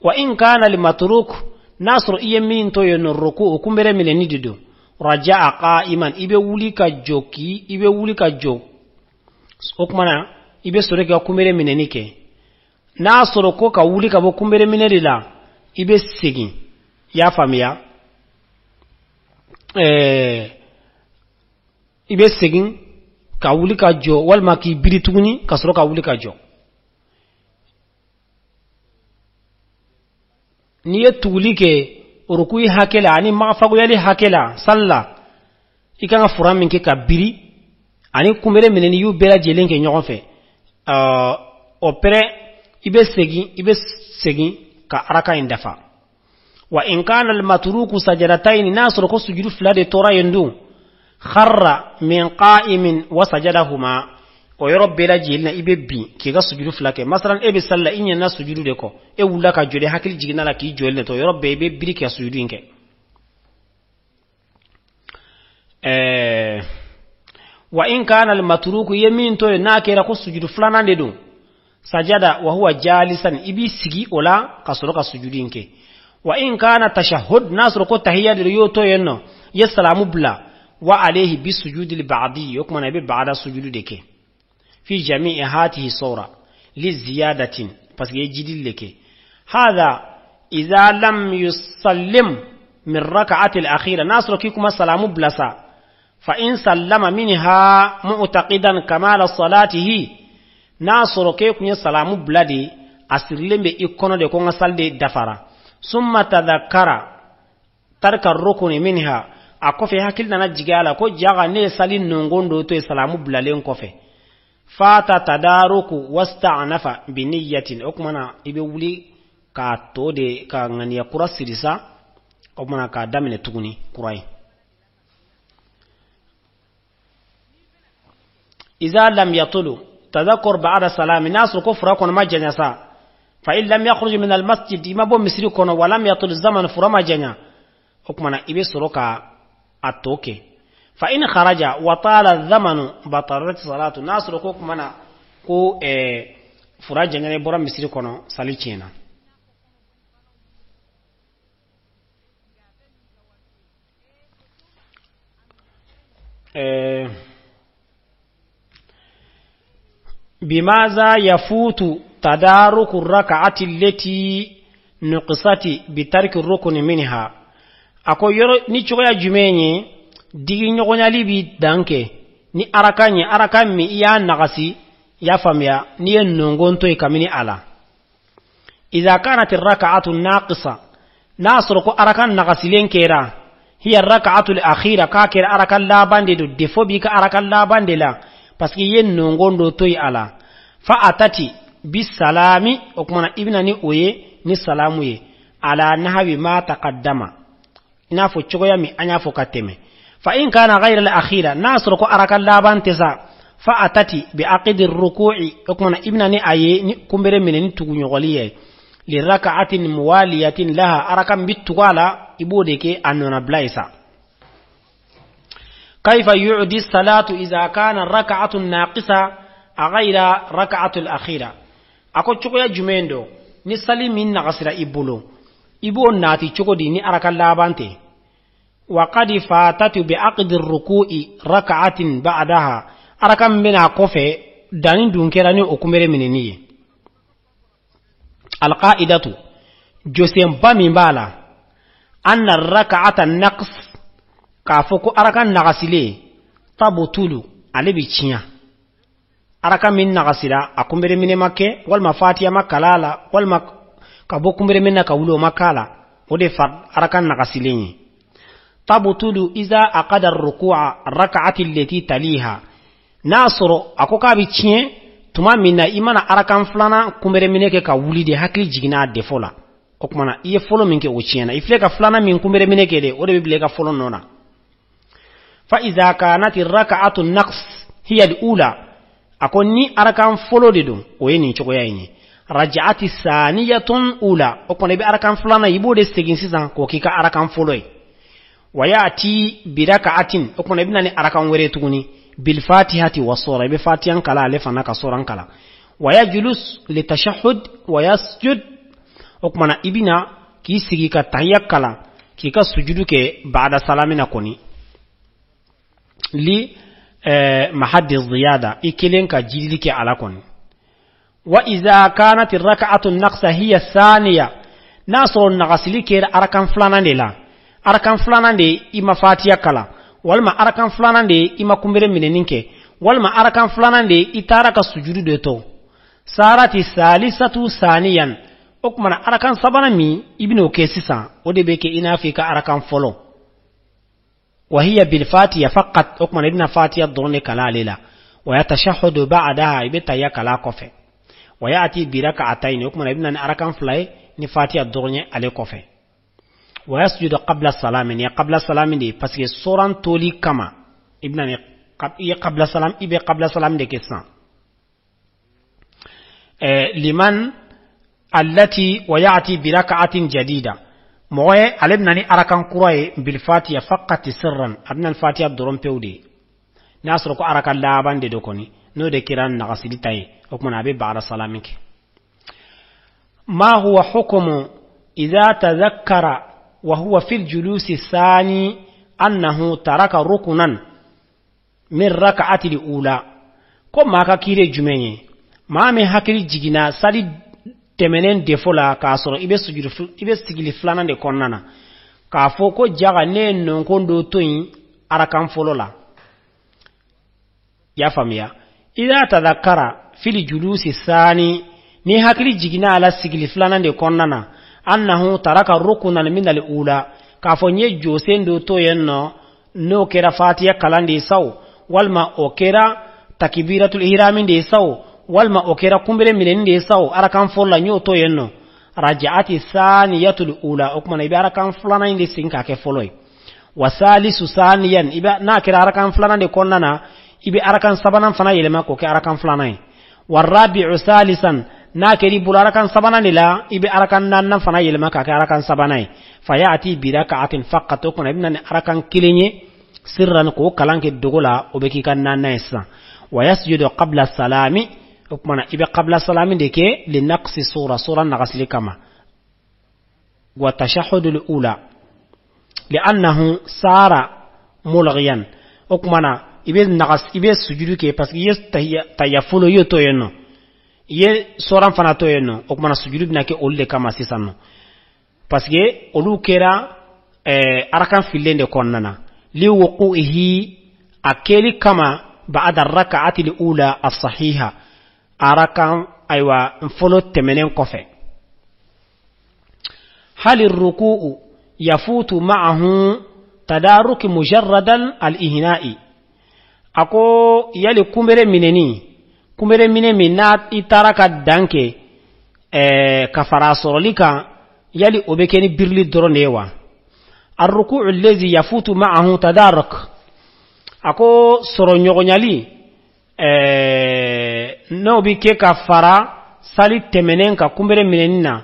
wa in kana limatruk nasru iyemin to eno ruku kumbere mileni dedo raja'a qa'iman ibe wulika joki ibe wulika jo okmana ibe soreka kumbere minenike nasru ko ka wulika bo kumbere minedila ibe sigi ya famia ibe segin ka wuli ka jo walma ki biri tuguni ka soro ka wuli ka jo ni ye tuguli ke urukui hakela ani mafagu yali hakela salla ikanga fura min ke ka biri ani kumere mineni yu bela jelen ke nyogon fe opere ibe segin ka araka indafa wa in kana al-matruku sajadatayn nasru ko sujudu fulade tora yendu kharra min qa'imin wa sajadahuma o yorobbe la jilna ibebbi ki ga sujudu fulake masalan ebe salla inya na sujudu de ko e wula ka jode hakil jigina la ki jolne to yorobbe be biri ki sujudu inke wa in kana al-matruku yamin to nakira ko sujudu fulana de do sajada wa huwa jalisan ibi sigi ola kasoro ka sujudu inke wa in kana tashahhud nasru ko tahiyya de yoto yenno yasalamu bla wa alayhi bisujudi al-ba'di yukmana bi ba'da sujudu deke fi jami'i hatihi sura li ziyadatin parce que jidil leke hada idha lam yusallim min rak'ati al-akhira nasru kikuma salamu bla sa fa in sallama minha mu'taqidan kamala salatihi nasru ke kunya salamu bla di asirlembe ikono de ko ngasalde dafara summa tadhakkara tarka rukuni minha akofe hakil na jigala ko jaga ne salin nongondo to salamu blalen kofe fata tadaruku wasta'nafa bi niyyatin okmana ibe wuli ka to de ka ngani kura sirisa okmana ka damine tuguni kurai idza lam yatulu tadhakkur ba'da salami nasu kufra kon majnasa فإن لم يخرج من المسجد ما بو مسري كونو ولم يطل الزمن فرما جنيا حكمنا إبي سروكا التوكي فإن خرج وطال الزمن بطلت صلاة الناس حكمنا كو فرا جنيا بورا مسري كونو ساليتشينا بماذا يفوت تدارك الركعة التي نقصت بترك الركن منها ako yoro ni choya jumenye digi nyogonyali bi danke ni arakan mi ya nagasi ya famya ni nongonto e kamini ala idha kanat ar-rak'atu naqisa nasru ko arakan nagasi lenkera hiya ar-rak'atu al-akhira ka kira arakan la bande do defo bi ka arakan la bande la parce que yen nongondo toy ala fa atati bisalami okmana ibnani oye ni salamu ye ala nahwi ma taqaddama ina fo chogoya mi anya fo kateme fa in kana ghayra al-akhira nasru ko arakan laban tesa fa atati bi aqdi ar-ruku'i okmana ibnani aye ni kumbere mineni tugunyo goliye li rak'atin muwaliyatin laha arakan bitugala ibode ke anona blaisa kayfa yu'di as-salatu idha kana rak'atun naqisa ghayra rak'atul akhira ako cogoya jumendo ni sali min nagasira ibulu ibo nati cogodi ni araka labante wa qad fatatu bi aqdi ar-ruku'i rak'atin ba'daha araka mena kofe dani dunkera ni okumere mineni al-qa'idatu josem bami bala anna ar-rak'ata naqs kafoko araka nagasile tabutulu alebi chinya araka min nagasira akumbere mine make walma fatiya makalala walma kabo kumbere minna kawulo makala ode far araka nagasileni tabutulu iza aqada ar-ruku'a rak'ati allati taliha nasro akoka bi chie tuma minna imana araka flana kumbere mine ke kawuli de hakli jigina defola okmana iye folo minke o chiena ifleka flana min kumbere mine ke de ode bibleka folo nona fa iza kanat ar-rak'atu an-naqs hiya al-ula akonni arakan folo de dum o yeni choko yayni raj'ati saniyatun ula okone be arakan fulana yibode segin sisan ko kika arakan foloy wayati biraka'atin okone be nani arakan were tuguni bil fatihati was-sura be fatihan kala alefana ka suran kala wayajlus li tashahhud wayasjud okmana ibina ki sigi ka tayakkala kika sujudu ke ba'da salamina koni li محد الزيادة إكلين كجيلك على كون وإذا كانت الركعة النقص هي الثانية ناصر النغسلك أركان فلانا لا أركان فلانا دي إما فاتيا كلا والما أركان فلانا دي إما كمبر منينك والما أركان فلانا دي إتارك السجود ديتو سارت الثالثة ثانيا أكمنا أركان سبانا مي ابن كيسيسا ودي بيكي إنا فيك أركان فلو وهي بالفاتحة فقط أكمل ابن فاتحة الضرن كلا ليلة ويتشهد بعدها يبتا يكلا كفه ويأتي بركعتين أكمل ابن أركان فلاي نفاتحة الضرن على كفه ويسجد قبل السلام يعني قبل السلام دي بس سوران تولي كما ابن قبل السلام إبي قبل السلام دي كسان لمن التي ويأتي بركعة جديدة موي علمناني أركان قرأي بالفاتحة فقط سرا أبنى الفاتحة الدرون بيودي ناسركو أركان لابان دي دوكوني نو دي كيران نغسلي تاي حكم أبي بعد سلامك ما هو حكم إذا تذكر وهو في الجلوس الثاني أنه ترك ركنا من ركعة الأولى كما كاكيري جمعي ما من هكري جيجنا سالي temenen defola ka soro ibe sigili flana de konnana ka foko jaga ne non kondo toyin arakan folola ya famiya ida tadhakkara fil julusi thani ni hakili jigina ala sigili flana de konnana annahu taraka rukunan min al-ula ka fonye josendo toyenno no kera fatiha kalandi saw walma okera takbiratul ihram de saw walma okera kumbere minen de saw arakan folla nyoto yenno raj'ati thaniyatul ula okmana ibe arakan flana inde sinka ke foloy wasalisu thaniyan ibe na kira arakan flana de konnana ibe arakan sabanan fana yelema ko ke arakan flana warabi'u salisan na kiri bularakan sabanan ila ibe arakan nan fana yelema ka ke arakan sabanai fayati biraka'atin faqat okmana ibn arakan kilenye sirran ko kalanke dogola obeki kan nan nesa wayasjudu qabla salami okmana ibe qabla salami deke li naqsi sura nagasli kama wa tashahhudul ula li'annahu sara mulghiyan okmana ibe nagas ibe sujudu ke parce que yes tayafulo yoto yenno ye soran fana to yenno okmana sujudu binake olle kama sisanno parce que olu kera arakan filende konnana li wuquhi akeli kama ba'da rak'ati al-ula as-sahiha arakan aywa folo temenen kofe hal ar-ruku'u yafutu ma'ahu tadaruk mujarradan al-ihna'i ako yali kumbere mine minat itaraka danke kafara sorolika yali obekeni birli doronewa ar-ruku'u allazi yafutu ma'ahu tadaruk ako soro nyogonyali no bi ke kafara sali temenen ka kumbere minenina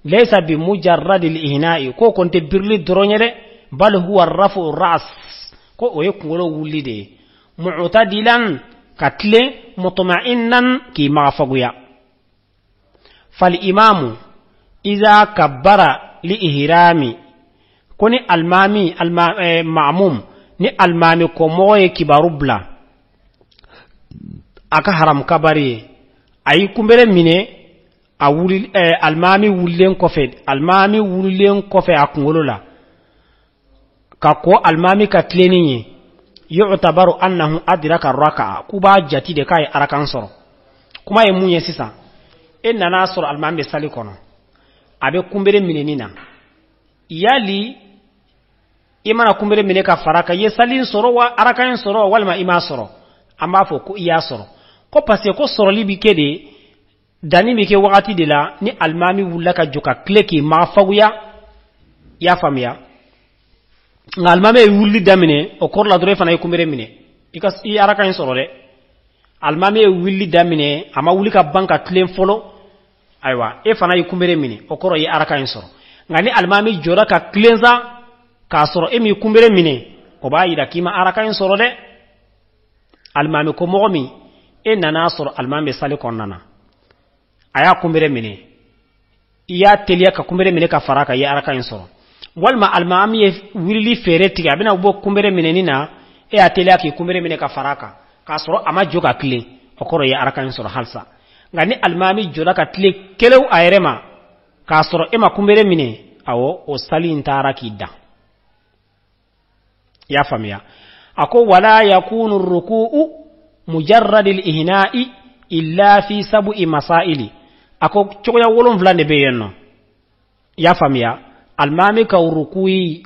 laysa bi mujarrad al-ihna'i ko konte birli doronyere bal huwa rafu ras ko oye kungolo wulide mu'tadilan katle mutma'innan ki mafaguya fal imamu iza kabbara li ihrami koni almami ma'mum ni almami ko moye kibarubla aka haram kabari ayi kumbere mine a wuli almami wullen kofe akungolola ka ko almami ka tleniye yu'tabaru annahu adraka raka'a kuba jati de kai arakan soro kuma ye munye sisa enna nasoro almami sali kono abe kumbere mine nina yali imana kumbere mine ka faraka ye salin soro wa arakan soro walma ima soro amba fo ko iya soro ko parce ko soro libi kede dani mi ke wakati de la ni almami wulla ka joka kleki ma faguya ya famia nga almami wulli damine o korla dore fana kumbere mine ikas i arakan soro de almami wulli damine ama wuli ka banka klem folo aywa e fana kumbere mine o koro yi arakan soro ngani almami jora ka klenza ka soro emi kumbere mine o ba yida kima arakan soro de almami ko mogomi e nana soro almami sali konnana aya kumbere mine iya teliya ka kumbere mine ka faraka ya arakan soro walma almami ye wili fere tiga bina bo kumbere mine nina e ateliya ki kumbere mine ka faraka ka soro ama joka kle o koro ya arakan soro halsa ngani almami jola ka kle kelew ayrema ka soro ema kumbere mine awo o sali intara kidda ya famia ako wala yakunu ruku'u mujarrad al-ihna'i illa fi sab'i masaili ako choya wolon vlane be yenno ya famia almami ka ruku'i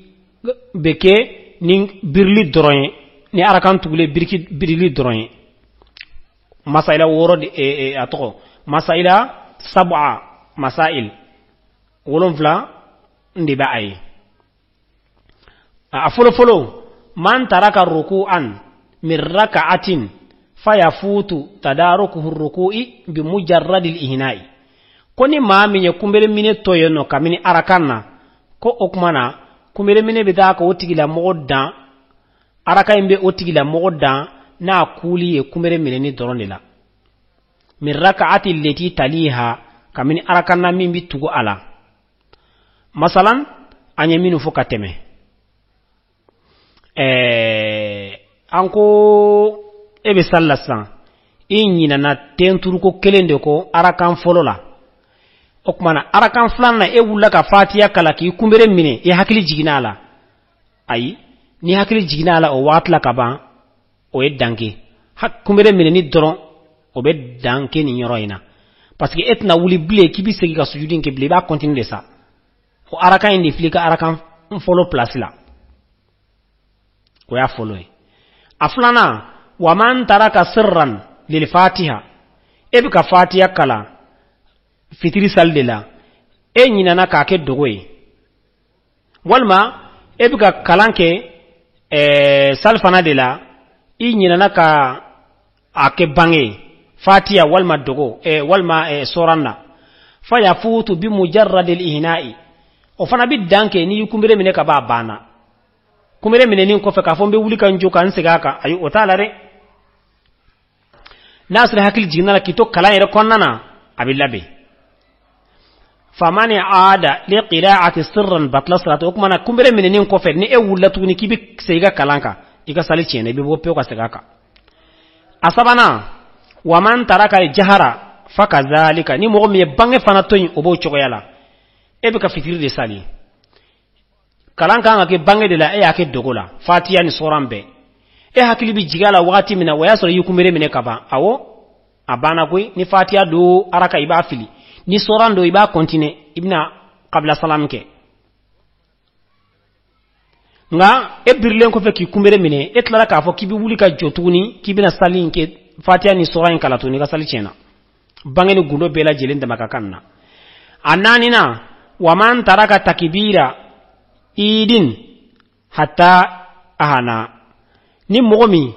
beke nin birli droin ni arakan tugule birli droin masaila woro de atoko masaila sab'a masail wolon vla ndi ba ay a folo man taraka ruku'an min raka'atin fayafutu tadarukuhu ruku'i bi mujarrad al-ihna'i koni ma minye kumbere mine toyono kamini arakanna ko okmana kumbere mine bida ko otigila mogodan araka imbe otigila mogodan na kuli e kumbere mine ni dorondela min raka'ati allati taliha kamini arakanna min bi tugo ala masalan anya minu fo kateme anko ebe sallasan inyina na tenturu ko kelende ko arakan folola okmana arakan flanna e wulla ka fatiya kala ki kumbere mine e hakili jiginala ayi ni hakili jiginala o watla ka ban o e danke hak kumbere mine ni doron o be danke ni yoroina parce que etna wuli ble ki bi segi ka sujudin ke ble ba continue de ça o arakan indi flika arakan folo place la ko ya folo aflana wa man taraka sirran lil fatiha e ka fatiha kala fitiri saldela e nyina na ka ke dogoy walma e ka kalanke salfana de la i nyina na ka ake bange fatiha walma dogo walma soranna fa yafutu bi mujarrad al ihna'i o fana bi danke ni yukumbere mine ka ba bana kumere mine nin ko fe ka fombe wuli kan joka an sigaka ayu o talare nasri hakil jinala kito kala ere konnana abillabe famani aada li qira'ati sirran batla salatu okmana kumere mine nin ko fe ni e wulatu ni kibi siga kalanka iga sali chene bi bo pe ko sigaka asabana wa man taraka al jahara fakazalika ni mo mi bange fana toyin obo choko yala ebe ka fitiri de sali kalanka ngake bange de la e yake dogola fatiya ni sorambe e hakili bi jigala wakati mina waya soro yukumere mine kaba awo abana koy ni fatiya do araka iba fili ni sorando iba continue ibna qabla salam ke nga e birlen ko fe ki kumere mine e tlara ka fo kibi wuli ka jotuni kibina salin ke fatiya ni soran kala to ni ka sali chena bange ni gundo bela jelende makakanna ananina wa man taraka takbira idin hatta ahana ni mogomi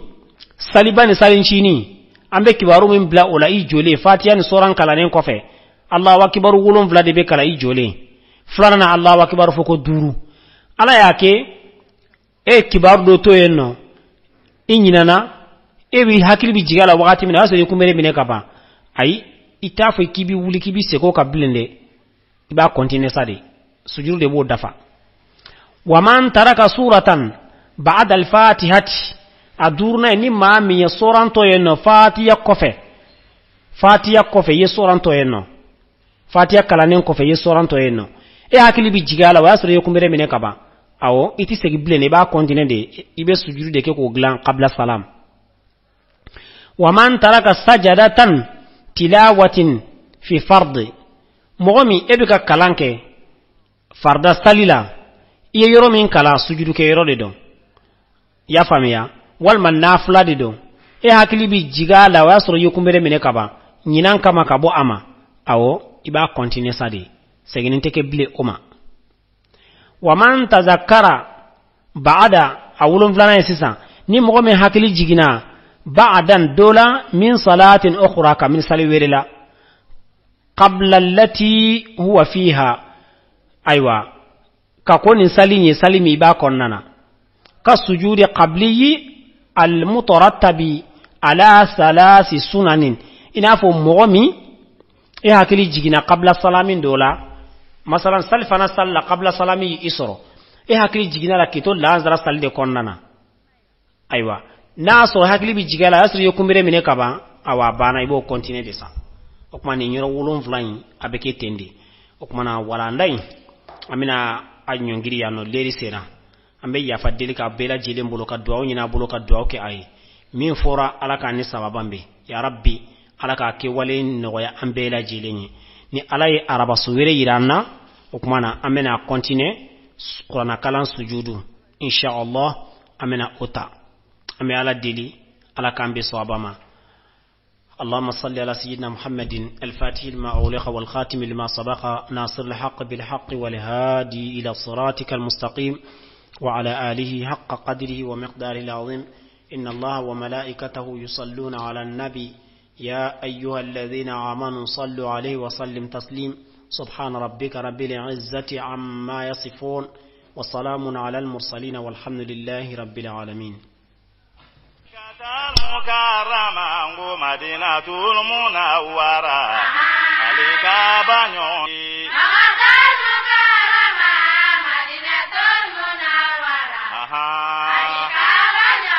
salibani salin chini ambe kibaru min bla ola i jole fatiha ni soran kala nen kofe Allahu akbar wulon bla de be kala i jole flana Allahu akbar foko duru ala yake e kibaru do to yenno inyinana e wi hakil bi jigala wakati min aso ku mere mine kaba ay itafu kibi wuli kibi seko ka blende iba continue sadi sujudu de bo dafa wa man taraka suratan ba'da al-fatihati adurna ni mami ya soranto yenno fatiha kofe ye soranto yenno fatiha kalanen kofe ye soranto yenno e hakili bi jigala wa yasre yokumbere mine kaba awo iti segi blende ba continue de ibe sujudu de ke ko glan qabla salam wa man taraka sajadatan tilawatin fi fard mogomi ebika kalanke farda salila iye yoro min kala sujudu ke yoro de don ya famiya wal man nafla de don e hakili bi jigala wa yasro yokumbere mine kaba nyinan kama kabo ama awo iba continue sadi seginin teke ble oma wa man tazakkara ba'da awulun flana sisa ni mogomi hakili jigina ba'dan dola min salatin ukhra ka min sali werila qabla allati huwa fiha aywa ka koni salinye salimi ba konnana ka sujudi qabliyi al mutarattabi ala salasi sunanin inafo mogomi e hakili jigina qabla salamin dola masalan salfana salla qabla salami isro e hakili jigina la kito lanzara salde konnana aywa naso hakili bi jigala asri yokumbere mine kaba awa bana ibo continue de sa okuma ni nyoro wulun flan abeke tendi okuma na wala ndai amina anyongiri ya no leri sera ambe ya fadeli ka bela jile mbolo ka duwa nyina bolo ka duwa ke ai min fora alaka ni sababambe ya rabbi alaka ke wale no ya ambela jile ni alai araba suwere iranna okuma na amena continue qur'ana kalan sujudu insha Allah amena ota أمي على الدلي على كان بصوابما اللهم صل على سيدنا محمد الفاتح لما أغلق والخاتم لما سبق ناصر الحق بالحق والهادي إلى صراطك المستقيم وعلى آله حق قدره ومقداره العظيم إن الله وملائكته يصلون على النبي يا أيها الذين آمنوا صلوا عليه وسلم تسليم سبحان ربك رب العزة عما يصفون وسلام على المرسلين والحمد لله رب العالمين Mukarramangu Madinatul Munawwara Alika banyo Madinatul Munawwara Alika banyo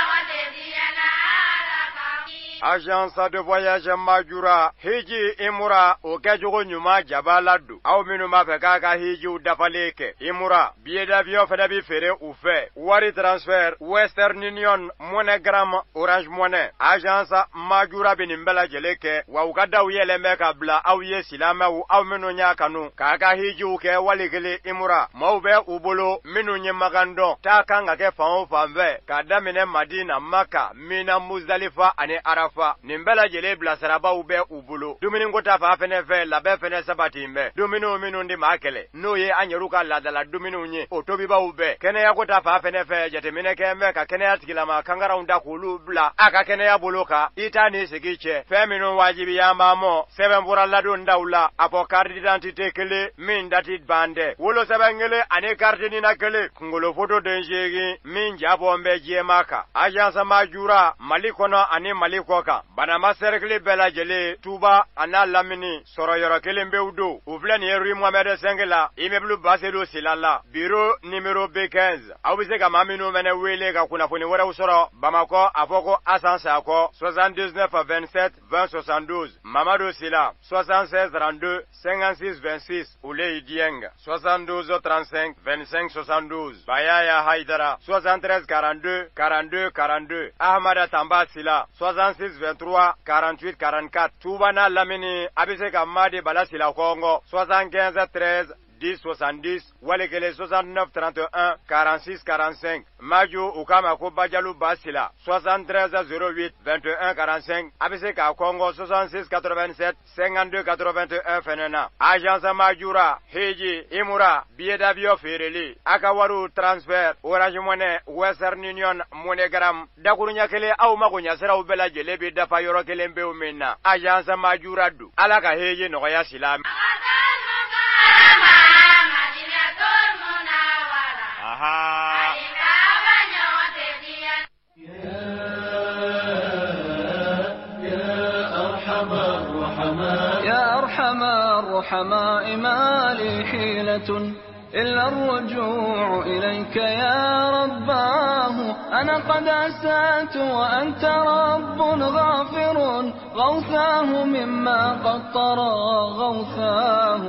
Agence de voyage Majura Hiji Imura Okejogo Nyuma Jabaladu Au minuma fekaka hiji udafaleke Imura billet d'avion fedabi fere ou fait Wari transfer Western Union MoneyGram Orange Money Agence Majura binimbela jeleke wa ukada uyeleme kabla au ye silama au minu nyakanu kaka hiji uke waligili Imura maube ubulu minu nyemagando takanga ke fao famve kadamine Madina Maka Mina Muzdalifa ane Arafa nimbela jele bla saraba ube ubulu dumini ngota fa fene fe la be fene sabati mbe dumini minu ndi makele no ye anyeruka ladala dumini unye otobi ba ube kene ya kota fa fene fe jatemine kembe ka kene ya tikila makangara unda kulu bla aka kene ya buluka itani sigiche feminu wajibi ya mamo seben bura ladu ndaula apo carte d'identité kele min dati bande wolo sebengele ane carte ni na kele ngolo photo denjegi min jabo mbe jemaka agence Majura malikono ani malikoka bana maserkli bela jele tuba ana lamini soro yoro kelembe udo uvlani eri Mohamed Sengela imeblu basedo silala bureau numéro B15 awise ka maminu mene wele ka kuna foni wora usoro Bamako afoko asansa ko 79 27 2072 Mamadou Sila 76 32 56 26 Ouley Dieng 72 35 25 72 Bayaya Haidara 73 42 42 42 Ahmada Tamba Sila 66 23 48 44 Toubana Lamini Abise Kamadi Bala Sila Kongo 75 13 10 70 Walekele 69 31 46 45 Maju Ukama Kobajalu Basila 73 08 21 45 Abise Ka Kongo 66 87 52 81 Fenena Agence Majura Hiji Imura billet d'avion Fereli Akawaru transfer Orange Money Western Union MoneyGram Dakurunya kele au makunya sera ubela jelebi dafa yoro kelembe umena Agence Majura du Alaka Hiji Noya Silami يا الرحماء ما لي حيلة إلا الرجوع إليك يا رباه. أنا قد أسأت وأنت رب غافر، غوثاه مما قد طرى غوثاه.